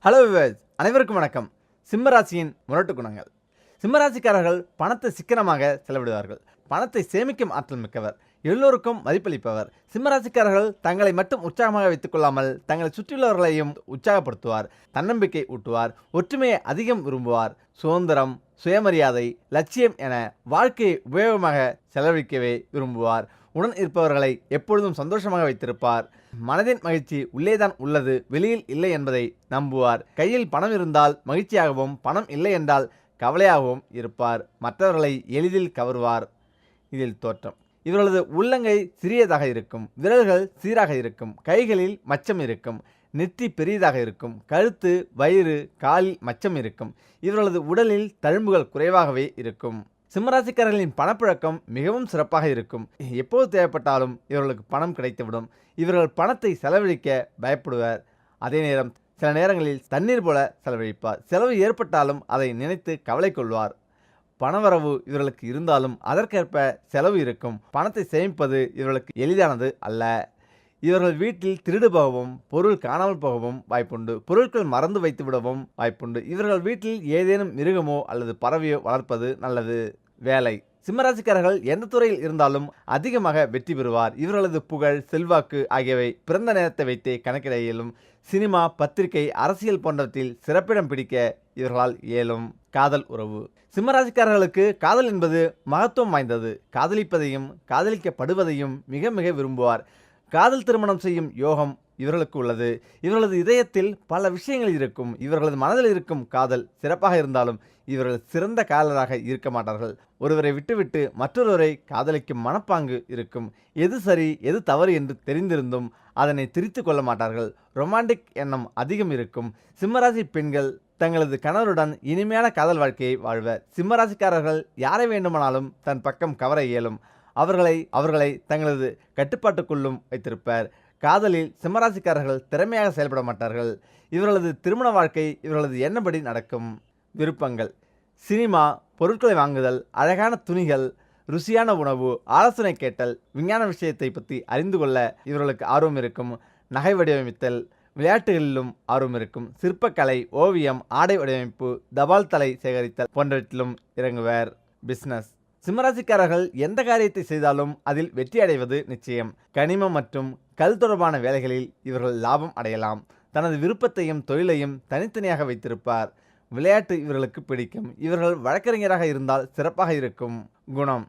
Hello wives, அனைவருக்கும் வணக்கம். சிம்மராசியின் முரட்டு குணங்கள். சிம்மராசிக்காரர்கள் பணத்தை சிக்கனமாக செலவிடுவார்கள். பணத்தை சேமிக்கும் ஆற்றல் மிக்கவர். எல்லோருக்கும் மதிப்பளிப்பவர். சிம்மராசிக்காரர்கள் தங்களை மட்டும் உற்சாகமாக வைத்துக் கொள்ளாமல் தங்களை சுற்றியுள்ளவர்களையும் உற்சாகப்படுத்துவார். தன்னம்பிக்கை ஊட்டுவார். ஒற்றுமையை அதிகம் விரும்புவார். சுதந்திரம், சுயமரியாதை, லட்சியம் என வாழ்க்கையை உபயோகமாக செலவழிக்கவே விரும்புவார். உடன் இருப்பவர்களை எப்பொழுதும் சந்தோஷமாக வைத்திருப்பார். மனதின் மகிழ்ச்சி உள்ளேதான் உள்ளது, வெளியில் இல்லை என்பதை நம்புவார். கையில் பணம் இருந்தால் மகிழ்ச்சியாகவும், பணம் இல்லை என்றால் கவலையாகவும் இருப்பார். மற்றவர்களை எளிதில் கவருவார். இதில் தோற்றம். இவர்களது உள்ளங்கை சிறியதாக இருக்கும். விரல்கள் சீராக இருக்கும். கைகளில் மச்சம் இருக்கும். நெற்றி பெரியதாக இருக்கும். கழுத்து, வயிறு, காலில் மச்சம் இருக்கும். இவர்களது உடலில் தழும்புகள் குறைவாகவே இருக்கும். சிம்மராசிக்காரர்களின் பணப்புழக்கம் மிகவும் சிறப்பாக இருக்கும். எப்போது தேவைப்பட்டாலும் இவர்களுக்கு பணம் கிடைத்துவிடும். இவர்கள் பணத்தை செலவழிக்க பயப்படுவர். அதே நேரம் சில நேரங்களில் தண்ணீர் போல செலவழிப்பார். செலவு ஏற்பட்டாலும் அதை நினைத்து கவலை கொள்வார். பணவரவு இவர்களுக்கு இருந்தாலும் அதற்கேற்ப செலவு இருக்கும். பணத்தை சேமிப்பது இவர்களுக்கு எளிதானது அல்ல. இவர்கள் வீட்டில் திருடு போகவும், பொருள் காணாமல் போகவும் வாய்ப்புண்டு. பொருட்கள் மறந்து வைத்து விடவும் வாய்ப்புண்டு. இவர்கள் வீட்டில் ஏதேனும் மிருகமோ அல்லது பறவையோ வளர்ப்பது நல்லது. வேலை. சிம்மராசிக்காரர்கள் எந்த துறையில் இருந்தாலும் அதிகமாக வெற்றி பெறுவார். இவர்களது புகழ், செல்வாக்கு ஆகியவை பிறந்த நேரத்தை வைத்தே கணக்கிட இயலும். சினிமா, பத்திரிகை, அரசியல் போன்றவற்றில் சிறப்பிடம் பிடிக்க இவர்களால் இயலும். காதல் உறவு. சிம்மராசிக்காரர்களுக்கு காதல் என்பது மகத்துவம் வாய்ந்தது. காதலிப்பதையும் காதலிக்கப்படுவதையும் மிக மிக விரும்புவார். காதல் திருமணம் செய்யும் யோகம் இவர்களுக்கு உள்ளது. இவர்களது இதயத்தில் பல விஷயங்கள் இருக்கும். இவர்களது மனதில் இருக்கும் காதல் சிறப்பாக இருந்தாலும் இவர்கள் சிறந்த காதலராக இருக்க மாட்டார்கள். ஒருவரை விட்டுவிட்டு மற்றொருவரை காதலிக்கும் மனப்பாங்கு இருக்கும். எது சரி எது தவறு என்று தெரிந்திருந்தும் அதனை திரித்து கொள்ள மாட்டார்கள். ரொமான்டிக் எண்ணம் அதிகம் இருக்கும். சிம்மராசி பெண்கள் தங்களது கணவருடன் இனிமையான காதல் வாழ்க்கையை வாழ்வர். சிம்மராசிக்காரர்கள் யாரை வேண்டுமானாலும் தன் பக்கம் கவர இயலும். அவர்களை தங்களது கட்டுப்பாட்டுக்குள்ளும் வைத்திருப்பர். காதலில் சிம்மராசிக்காரர்கள் திறமையாக செயல்பட மாட்டார்கள். இவர்களது திருமண வாழ்க்கை இவர்களது எண்ணப்படி நடக்கும். விருப்பங்கள். சினிமா, பொருட்களை வாங்குதல், அழகான துணிகள், ருசியான உணவு, ஆலோசனை கேட்டல், விஞ்ஞான விஷயத்தை பற்றி அறிந்து கொள்ள இவர்களுக்கு ஆர்வம் இருக்கும். நகை வடிவமைத்தல், விளையாட்டுகளிலும் ஆர்வம் இருக்கும். சிற்பக்கலை, ஓவியம், ஆடை வடிவமைப்பு, தபால் தலை சேகரித்தல் போன்றவற்றிலும் இறங்குவர். பிஸ்னஸ். சிம்மராசிக்காரர்கள் எந்த காரியத்தை செய்தாலும் அதில் வெற்றி அடைவது நிச்சயம். கனிமம் மற்றும் கல் தொடர்பான வேலைகளில் இவர்கள் லாபம் அடையலாம். தனது விருப்பத்தையும் தொழிலையும் தனித்தனியாக வைத்திருப்பார். விளையாட்டு இவர்களுக்கு பிடிக்கும். இவர்கள் வழக்கறிஞராக இருந்தால் சிறப்பாக இருக்கும். குணம்.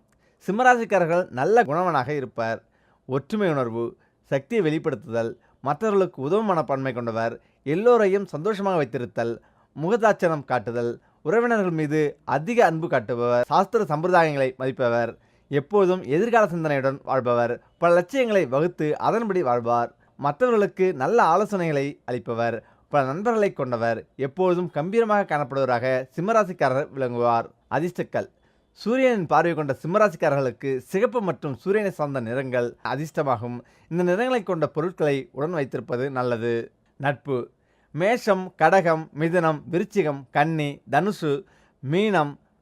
சிம்மராசிக்காரர்கள் நல்ல குணவனாக இருப்பார். ஒற்றுமை உணர்வு, சக்தியை வெளிப்படுத்துதல், மற்றவர்களுக்கு உதவும் மனப்பான்மை கொண்டவர், எல்லோரையும் சந்தோஷமாக வைத்திருத்தல், முகதாட்சணம் காட்டுதல், உறவினர்கள் மீது அதிக அன்பு காட்டுபவர், சாஸ்திர சம்பிரதாயங்களை மதிப்பவர், எப்போதும் எதிர்கால சிந்தனையுடன் வாழ்பவர், பல லட்சியங்களை வகுத்து அதன்படி வாழ்வார், மற்றவர்களுக்கு நல்ல ஆலோசனைகளை அளிப்பவர், பல நண்பர்களை கொண்டவர், எப்போதும் கம்பீரமாக காணப்படுவராக சிம்மராசிக்காரர் விளங்குவார். அதிர்ஷ்டக்கல். சூரியனின் பார்வை கொண்ட சிம்மராசிக்காரர்களுக்கு சிகப்பு மற்றும் சூரியனை சார்ந்த நிறங்கள் அதிர்ஷ்டமாகும். இந்த நிறங்களை கொண்ட பொருட்களை உடன் வைத்திருப்பது நல்லது. நட்பு. மேஷம், கடகம், மிதுனம், விருச்சிகம், கன்னி, தனுசு,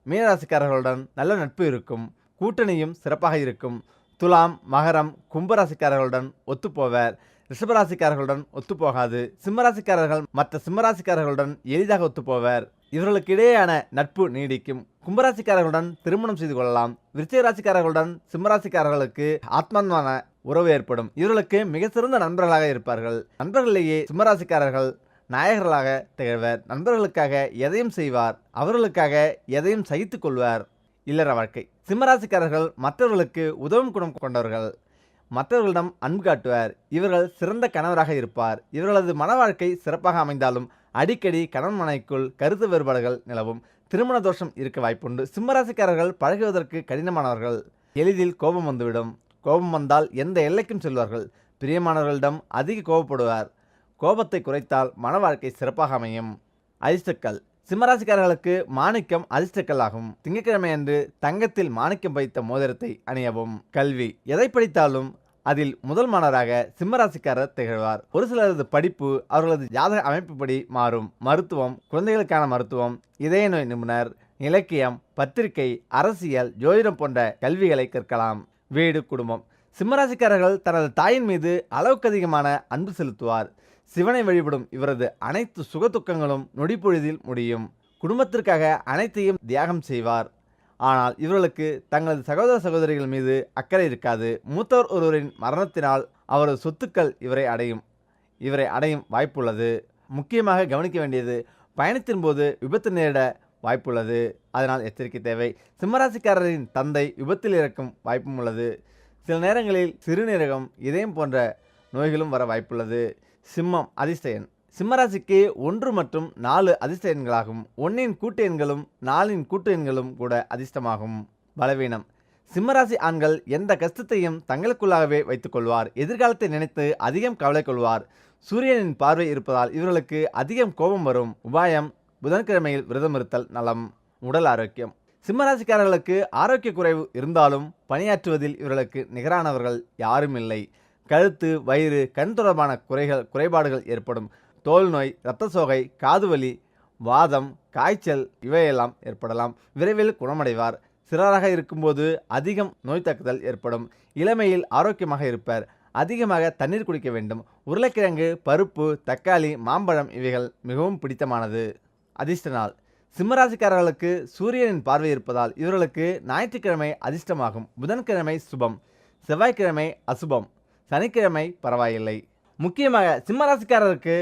மீனராசிக்காரர்களுடன் நல்ல நட்பு இருக்கும். கூட்டணியும் சிறப்பாக இருக்கும். துலாம், மகரம், கும்பராசிக்காரர்களுடன் ஒத்துப்போவர். ரிஷபராசிக்காரர்களுடன் ஒத்துப்போகாது. சிம்மராசிக்காரர்கள் மற்ற சிம்மராசிக்காரர்களுடன் எளிதாக ஒத்துப்போவர். இவர்களுக்கு இடையேயான நட்பு நீடிக்கும். கும்பராசிக்காரர்களுடன் திருமணம் செய்து கொள்ளலாம். விருச்சிக ராசிக்காரர்களுடன் சிம்மராசிக்காரர்களுக்கு ஆத்மான்மான உறவு ஏற்படும். இவர்களுக்கு மிக சிறந்த நண்பர்களாக இருப்பார்கள். நண்பர்களிலேயே சிம்மராசிக்காரர்கள் நாயகர்களாக திகழ்வர். நண்பர்களுக்காக எதையும் செய்வார். அவர்களுக்காக எதையும் சகித்து கொள்வார். இல்லற வாழ்க்கை. சிம்மராசிக்காரர்கள் மற்றவர்களுக்கு உதவும் குணம் கொண்டவர்கள். மற்றவர்களிடம் அன்பு காட்டுவார். இவர்கள் சிறந்த கணவராக இருப்பார். இவர்களது மன வாழ்க்கை சிறப்பாக அமைந்தாலும் அடிக்கடி கணவன் மனைவிக்குள் கருத்து வேறுபாடுகள் நிலவும். திருமண தோஷம் இருக்க வாய்ப்புண்டு. சிம்மராசிக்காரர்கள் பழகுவதற்கு கடினமானவர்கள். எளிதில் கோபம் வந்துவிடும். கோபம் வந்தால் எந்த எல்லைக்கும் செல்வார்கள். பிரியமானவர்களிடம் அதிக கோபப்படுவார். கோபத்தை குறைத்தால் மன வாழ்க்கை சிறப்பாக அமையும். அதிர்ஷ்டக்கல். சிம்மராசிக்காரர்களுக்கு மாணிக்கம் அதிர்ஷ்டக்கல் ஆகும். திங்கட்கிழமை அன்று தங்கத்தில் மாணிக்கம் வைத்த மோதிரத்தை அணியவும். கல்வி. எதை படித்தாலும் அதில் முதல் மாணவராக சிம்மராசிக்காரர் திகழ்வார். ஒரு சிலரது படிப்பு அவர்களது ஜாதக அமைப்புப்படி மாறும். மருத்துவம், குழந்தைகளுக்கான மருத்துவம், இதய நோய் நிபுணர், இலக்கியம், பத்திரிகை, அரசியல், ஜோதிடம் போன்ற கல்விகளை கற்கலாம். வீடு, குடும்பம். சிம்மராசிக்காரர்கள் தனது தாயின் மீது அளவுக்கு அதிகமான அன்பு செலுத்துவார். சிவனை வழிபடும் இவரது அனைத்து சுகதுக்கங்களும் நொடிப்பொழுதில் முடியும். குடும்பத்திற்காக அனைத்தையும் தியாகம் செய்வார். ஆனால் இவர்களுக்கு தங்களது சகோதர சகோதரிகள் மீது அக்கறை இருக்காது. மூத்தவர் ஒருவரின் மரணத்தினால் அவரது சொத்துக்கள் இவரை அடையும் வாய்ப்புள்ளது. முக்கியமாக கவனிக்க வேண்டியது, பயணத்தின் போது விபத்து நேரிட வாய்ப்புள்ளது. அதனால் எச்சரிக்கை தேவை. சிம்மராசிக்காரரின் தந்தை விபத்தில் இறக்கும் வாய்ப்பும் உள்ளது. சில நேரங்களில் சிறுநீரகம், இதயம் போன்ற நோய்களும் வர வாய்ப்புள்ளது. சிம்மம் அதிர்ஷ்ட எண். சிம்மராசிக்கு 1 மற்றும் 4 அதிர்ஷ்ட எண்களாகும். 1இன் கூட்டு எண்களும் 4இன் கூட்டு எண்களும் கூட அதிர்ஷ்டமாகும். பலவீனம். சிம்மராசி ஆண்கள் எந்த கஷ்டத்தையும் தங்களுக்குள்ளாகவே வைத்துக் கொள்வார். எதிர்காலத்தை நினைத்து அதிகம் கவலை கொள்வார். சூரியனின் பார்வை இருப்பதால் இவர்களுக்கு அதிகம் கோபம் வரும். உபாயம்: புதன்கிழமையில் விரதம் இருத்தல் நலம். உடல் ஆரோக்கியம். சிம்மராசிக்காரர்களுக்கு ஆரோக்கிய குறைவு இருந்தாலும் பணியாற்றுவதில் இவர்களுக்கு நிகரானவர்கள் யாரும் இல்லை. கழுத்து, வயிறு, கண் தொடர்பான குறைபாடுகள் ஏற்படும். தோல் நோய், இரத்த சோகை, காதுவலி, வாதம், காய்ச்சல் இவையெல்லாம் ஏற்படலாம். விரைவில் குணமடைவார். சிறாராக இருக்கும்போது அதிகம் நோய் தாக்குதல் ஏற்படும். இளமையில் ஆரோக்கியமாக இருப்பார். அதிகமாக தண்ணீர் குடிக்க வேண்டும். உருளைக்கிழங்கு, பருப்பு, தக்காளி, மாம்பழம் இவைகள் மிகவும் பிடித்தமானது. அதிர்ஷ்ட நாள். சிம்மராசிக்காரர்களுக்கு சூரியனின் பார்வை இருப்பதால் இவர்களுக்கு ஞாயிற்றுக்கிழமை அதிர்ஷ்டமாகும். புதன்கிழமை சுபம், செவ்வாய்க்கிழமை அசுபம், சனிக்கிழமை பரவாயில்லை. முக்கியமாக சிம்மராசிக்காரருக்கு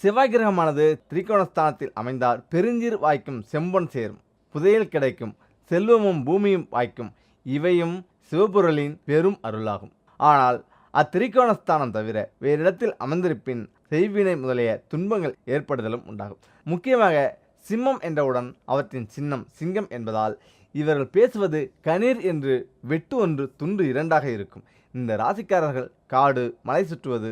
செவ்வாய் கிரகமானது திரிகோணஸ்தானத்தில் அமைந்தால் பெருஞ்சீர் வாய்க்கும், செம்பொன் சேரும், புதையல் கிடைக்கும், செல்வமும் பூமியும் வாய்க்கும். இவையும் சிவபொருளின் பெரும் அருளாகும். ஆனால் அத்திரிகோணஸ்தானம் தவிர வேறு இடத்தில் அமர்ந்திருப்பின் செய்வினை முதலிய துன்பங்கள் ஏற்படுதலும் உண்டாகும். முக்கியமாக சிம்மம் என்றவுடன் அவற்றின் சின்னம் சிங்கம் என்பதால் இவர்கள் பேசுவது கணீர் என்று வெட்டு ஒன்று துண்டு இரண்டாக இருக்கும். இந்த ராசிக்காரர்கள் காடு, மலை சுற்றுவது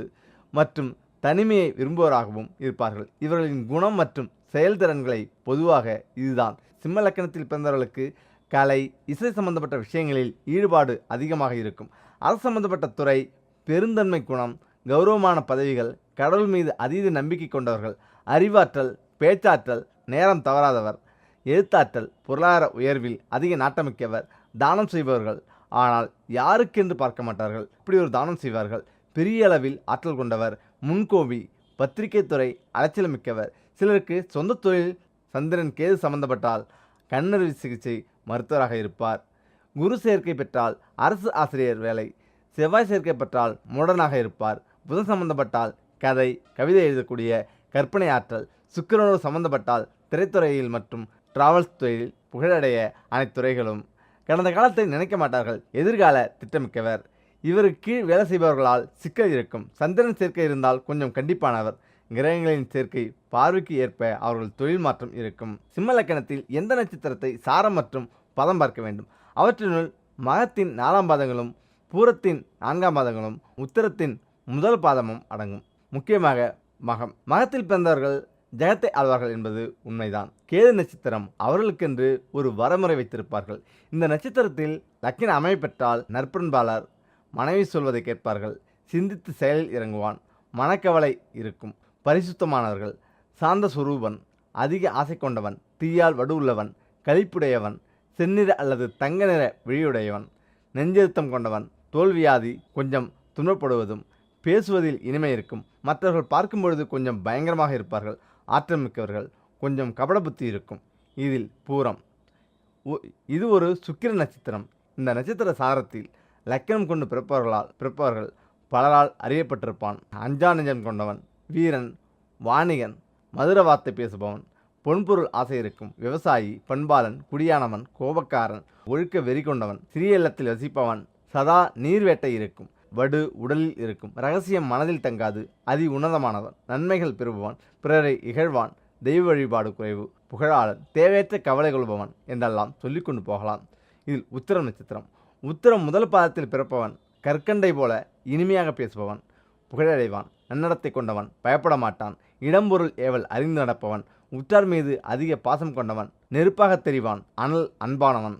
மற்றும் தனிமையை விரும்புவராகவும் இருப்பார்கள். இவர்களின் குணம் மற்றும் செயல்திறன்களை பொதுவாக இதுதான். சிம்ம லக்கணத்தில் பிறந்தவர்களுக்கு கலை, இசை சம்பந்தப்பட்ட விஷயங்களில் ஈடுபாடு அதிகமாக இருக்கும். அரசு சம்பந்தப்பட்ட துறை, பெருந்தன்மை குணம், கௌரவமான பதவிகள், கடவுள் மீது அதீத நம்பிக்கை கொண்டவர்கள், அறிவாற்றல், பேச்சாற்றல், நேரம் தவறாதவர், எழுத்தாற்றல், பொருளாதார உயர்வில் அதிக நாட்டமிக்கவர், தானம் செய்பவர்கள். ஆனால் யாருக்கென்று பார்க்க மாட்டார்கள், இப்படி ஒரு தானம் செய்வார்கள். பெரிய அளவில் ஆற்றல் கொண்டவர், முன்கோபி, பத்திரிகை துறை அலைச்சலமிக்கவர். சிலருக்கு சொந்த தொழில் சந்திரன் கேது சம்பந்தப்பட்டால் கண்ணறுவை சிகிச்சை மருத்துவராக இருப்பார். குரு சேர்க்கை பெற்றால் அரசு ஆசிரியர் வேலை, செவ்வாய் சேர்க்கை பெற்றால் மூடனாக இருப்பார். புதன் சம்பந்தப்பட்டால் கதை, கவிதை எழுதக்கூடிய கற்பனை ஆற்றல், சுக்கிரனோடு சம்பந்தப்பட்டால் திரைத்துறையில் மற்றும் டிராவல்ஸ் துறையில் புகழடைய அனைத்து துறைகளும். கடந்த காலத்தை நினைக்க மாட்டார்கள், எதிர்கால திட்டமிக்கவர். இவருக்கு கீழ் வேலை செய்பவர்களால் சிக்கல் இருக்கும். சந்திரன் சேர்க்கை இருந்தால் கொஞ்சம் கண்டிப்பானவர். கிரகங்களின் சேர்க்கை பார்வைக்கு ஏற்ப அவர்கள் தொழில் மாற்றம் இருக்கும். சிம்ம லக்கணத்தில் எந்த நட்சத்திரத்தை சாரம் மற்றும் பதம் பார்க்க வேண்டும். அவற்றினுள் மகத்தின் 4ஆம் பாதங்களும், பூரத்தின் 4ஆம் பாதங்களும், உத்திரத்தின் முதல் பாதமும் அடங்கும். முக்கியமாக மகத்தில் பிறந்தவர்கள் ஜெகத்தை ஆழ்வார்கள் என்பது உண்மைதான். கேது நட்சத்திரம் அவர்களுக்கென்று ஒரு வரமுறை வைத்திருப்பார்கள். இந்த நட்சத்திரத்தில் லக்கின அமைப்பெற்றால் நற்பண்பாளர், மனைவி சொல்வதை கேட்பார்கள், சிந்தித்து செயலில் இறங்குவான், மனக்கவலை இருக்கும், பரிசுத்தமானவர்கள், சாந்த சுரூபன், அதிக ஆசை கொண்டவன், தீயால் வடு உள்ளவன், களிப்புடையவன், செந்நிற அல்லது தங்க நிற விழியுடையவன், நெஞ்செழுத்தம் கொண்டவன், தோல்வியாதி, கொஞ்சம் துன்பப்படுவதும், பேசுவதில் இனிமை இருக்கும், மற்றவர்கள் பார்க்கும் பொழுது கொஞ்சம் பயங்கரமாக இருப்பார்கள், ஆற்றல் மிக்கவர்கள், கொஞ்சம் கபட புத்தி இருக்கும். இதில் பூரம் இது ஒரு சுக்கிர நட்சத்திரம். இந்த நட்சத்திர சாரத்தில் லக்கணம் கொண்டு பிறப்பவர்கள் பலரால் அறியப்பட்டிருப்பான். அஞ்சா நெஞ்சம் கொண்டவன், வீரன், வாணிகன், மதுர வார்த்தை பேசுபவன், பொன்பொருள் ஆசை இருக்கும், விவசாயி, பண்பாளன், குடியானவன், கோபக்காரன், ஒழுக்க வெறி கொண்டவன், சிறிய இல்லத்தில் வசிப்பவன், சதா நீர்வேட்டை இருக்கும், வடு உடலில் இருக்கும், ரகசியம் மனதில் தங்காது, அதி உன்னதமானவன், நன்மைகள் பெறுபவன், பிறரை இகழ்வான், தெய்வ வழிபாடு குறைவு, புகழாளன், தேவையற்ற கவலை கொள்பவன் என்றெல்லாம் சொல்லிக்கொண்டு போகலாம். இதில் உத்திரம் நட்சத்திரம். உத்திரம் முதல் பாதத்தில் பிறப்பவன் கற்கண்டை போல இனிமையாக பேசுபவன், புகழடைவான், நன்னடத்தை கொண்டவன், பயப்பட மாட்டான், இடம்பொருள் ஏவல் அறிந்து நடப்பவன், உற்றார் மீது அதிக பாசம் கொண்டவன், நெருப்பாக தெரிவான், அனல் அன்பானவன்,